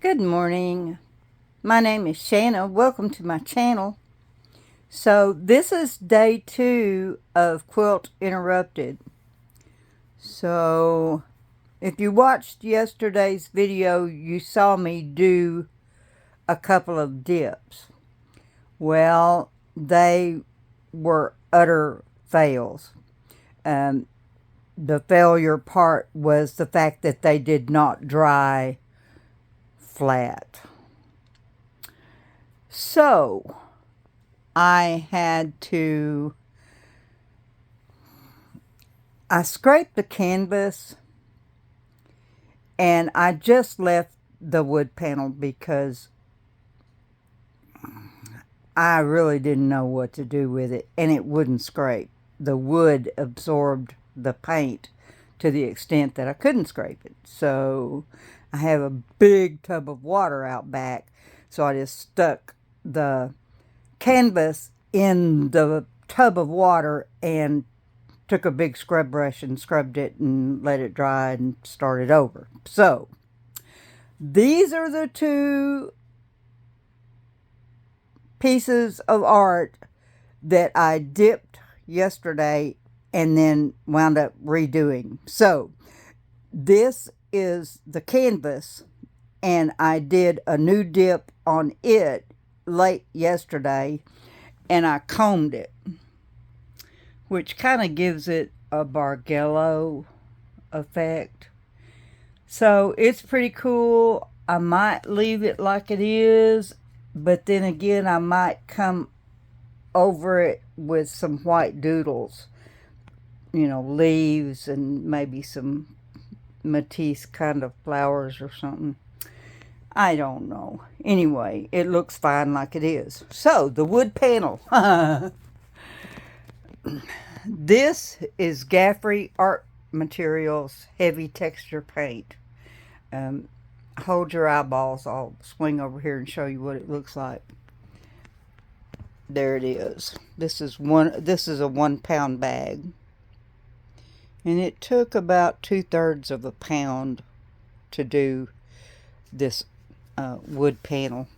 Good morning. My name is Shanna. Welcome to my channel. So this is day 2 of Quilt Interrupted. So if you watched yesterday's video, you saw me do a couple of dips. Well, they were utter fails. The failure part was the fact that they did not dry flat. So I scraped the canvas and I just left the wood panel because I really didn't know what to do with it, and it wouldn't scrape. The wood absorbed the paint to the extent that I couldn't scrape it. So I have a big tub of water out back, so I just stuck the canvas in the tub of water and took a big scrub brush and scrubbed it and let it dry and started over. So these are the two pieces of art that I dipped yesterday and then wound up redoing. So this is the canvas, and I did a new dip on it late yesterday, and I combed it, which kind of gives it a Bargello effect. So it's pretty cool. I might leave it like it is, but then again, I might come over it with some white doodles, leaves and maybe some Matisse kind of flowers or something. I don't know. Anyway, it looks fine like it is. So, the wood panel. This is Gaffrey Art Materials Heavy Texture Paint. Hold your eyeballs. I'll swing over here and show you what it looks like. There it is. This is a 1 pound bag. And it took about 2/3 of a pound to do this wood panel.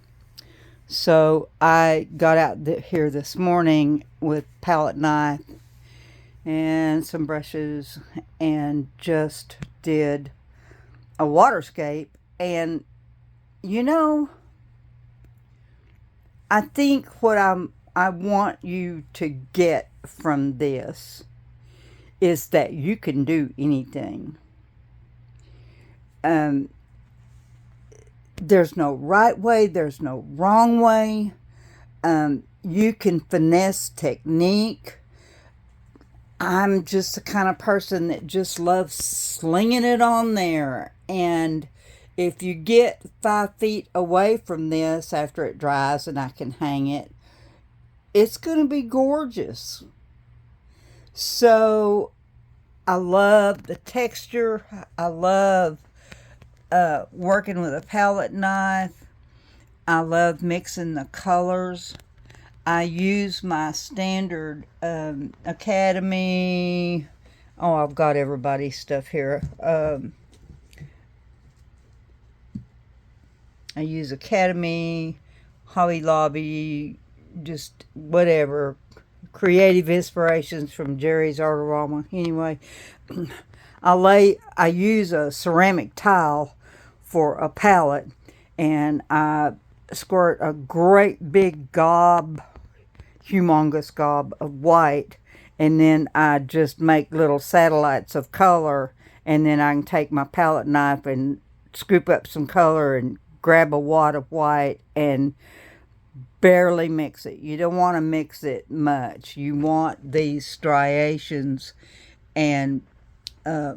So I got out here this morning with palette knife and some brushes and just did a waterscape. And I think what I want you to get from this is that you can do anything. There's no right way, there's no wrong way. You can finesse technique. I'm just the kind of person that just loves slinging it on there. And if you get 5 feet away from this after it dries and I can hang it, it's going to be gorgeous. So I love the texture. I love working with a palette knife. I love mixing the colors. I use my standard Academy. Oh, I've got everybody's stuff here. I use Academy, Hobby Lobby, just whatever. Creative Inspirations from Jerry's Artarama. Anyway, I use a ceramic tile for a palette, and I squirt a great big humongous gob of white, and then I just make little satellites of color, and then I can take my palette knife and scoop up some color and grab a wad of white and barely mix it. You don't want to mix it much. You want these striations, and I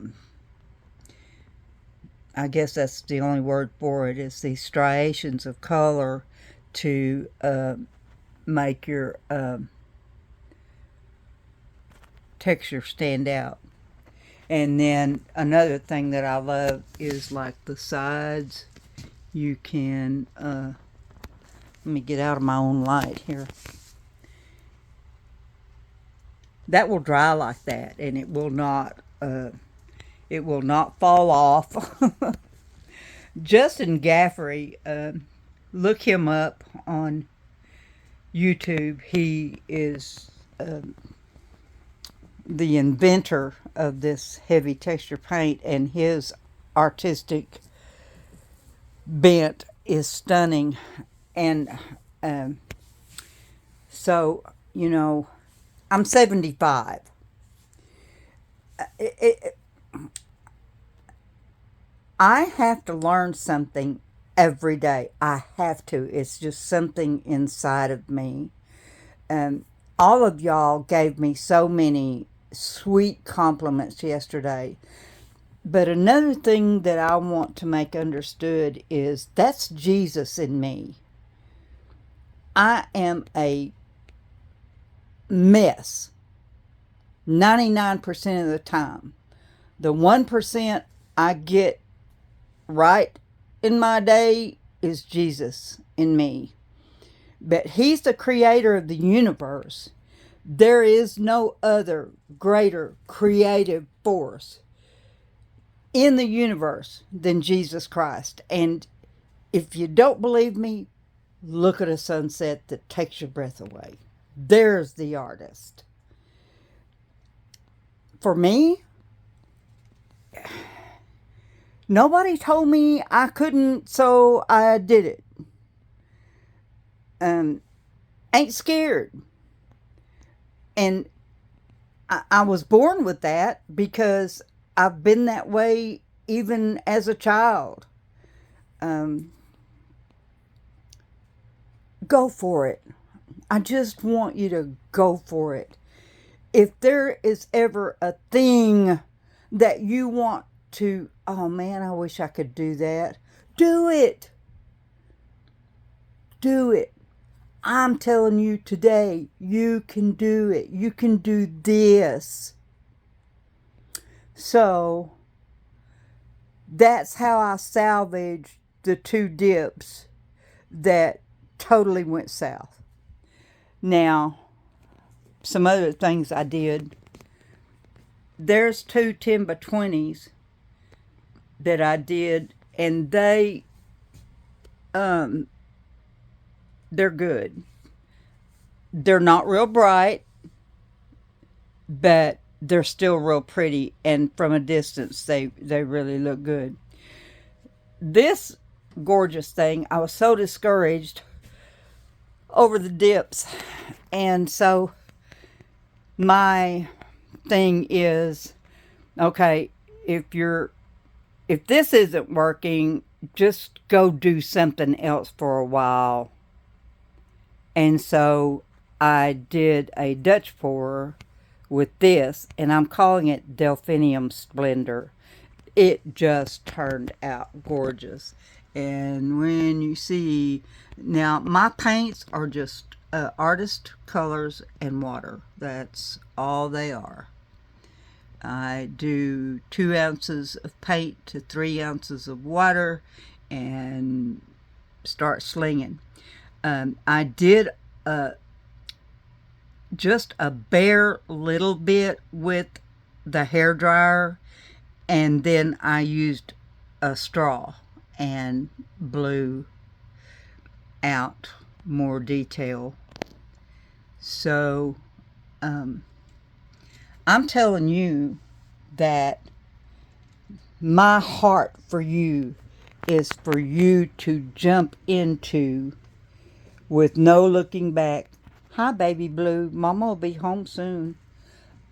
guess that's the only word for it, is these striations of color to make your texture stand out. And then another thing that I love is like the sides. You can let me get out of my own light here. That will dry like that, and it will not fall off. Justin Gaffrey, look him up on YouTube. He is the inventor of this heavy texture paint, and his artistic bent is stunning. And so, you know, I'm 75. I have to learn something every day. I have to. It's just something inside of me. All of y'all gave me so many sweet compliments yesterday. But another thing that I want to make understood is that's Jesus in me. I am a mess 99% of the time. The 1% I get right in my day is Jesus in me. But He's the creator of the universe. There is no other greater creative force in the universe than Jesus Christ. And if you don't believe me, look at a sunset that takes your breath away. There's the artist. For me, nobody told me I couldn't, so I did it. Ain't scared. And I was born with that because I've been that way even as a child. Go for it. I just want you to go for it. If there is ever a thing that you want to, oh man, I wish I could do that. Do it. Do it. I'm telling you today, you can do it. You can do this. So, that's how I salvaged the 2 dips that totally went south. Now, some other things I did. There's 2 10 by 20s that I did, and they're good. They're not real bright, but they're still real pretty, and from a distance they really look good. This gorgeous thing, I was so discouraged over the dips, and so my thing is, okay, if this isn't working, just go do something else for a while. And so I did a Dutch pour with this, and I'm calling it Delphinium Splendor. It just turned out gorgeous. And when you see, now my paints are just artist colors and water. That's all they are. I do 2 ounces of paint to 3 ounces of water and start slinging. I did just a bare little bit with the hair dryer, and then I used a straw and blew out more detail. So I'm telling you that my heart for you is for you to jump into with no looking back. Hi, baby blue. Mama will be home soon.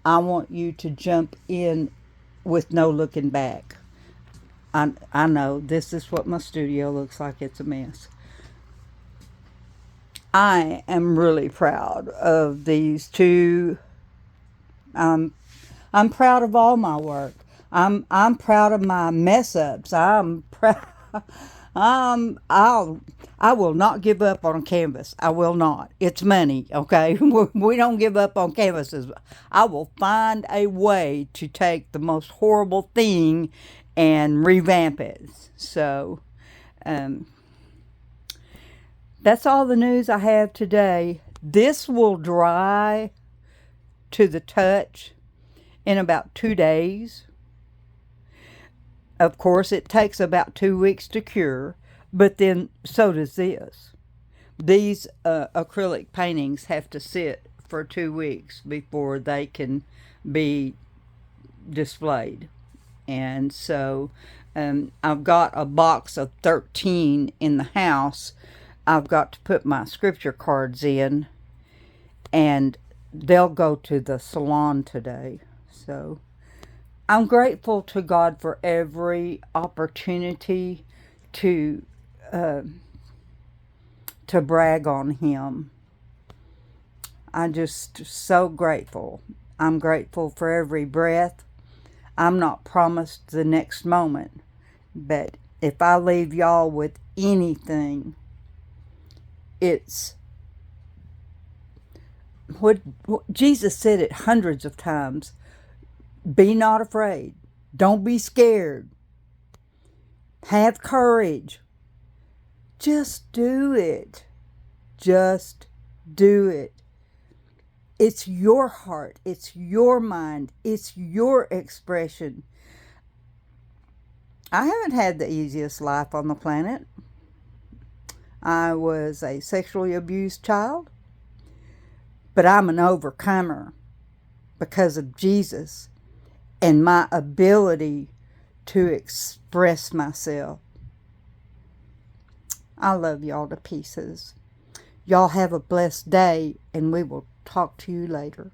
I want you to jump in with no looking back. I know this is what my studio looks like. It's a mess. I am really proud of these 2. I'm proud of all my work. I'm proud of my mess ups. I'm proud. I will not give up on a canvas. I will not. It's money, okay? We don't give up on canvases. I will find a way to take the most horrible thing and revamp it. So, that's all the news I have today. This will dry to the touch in about 2 days. Of course, it takes about 2 weeks to cure, but then so does this. These acrylic paintings have to sit for 2 weeks before they can be displayed. And so I've got a box of 13 in the house. I've got to put my scripture cards in, and they'll go to the salon today. So I'm grateful to God for every opportunity to brag on Him. I'm just so grateful. I'm grateful for every breath. I'm not promised the next moment, but if I leave y'all with anything, it's what Jesus said it hundreds of times. Be not afraid. Don't be scared. Have courage. Just do it. Just do it. It's your heart. It's your mind. It's your expression. I haven't had the easiest life on the planet. I was a sexually abused child, but I'm an overcomer because of Jesus and my ability to express myself. I love y'all to pieces. Y'all have a blessed day, and we will talk to you later.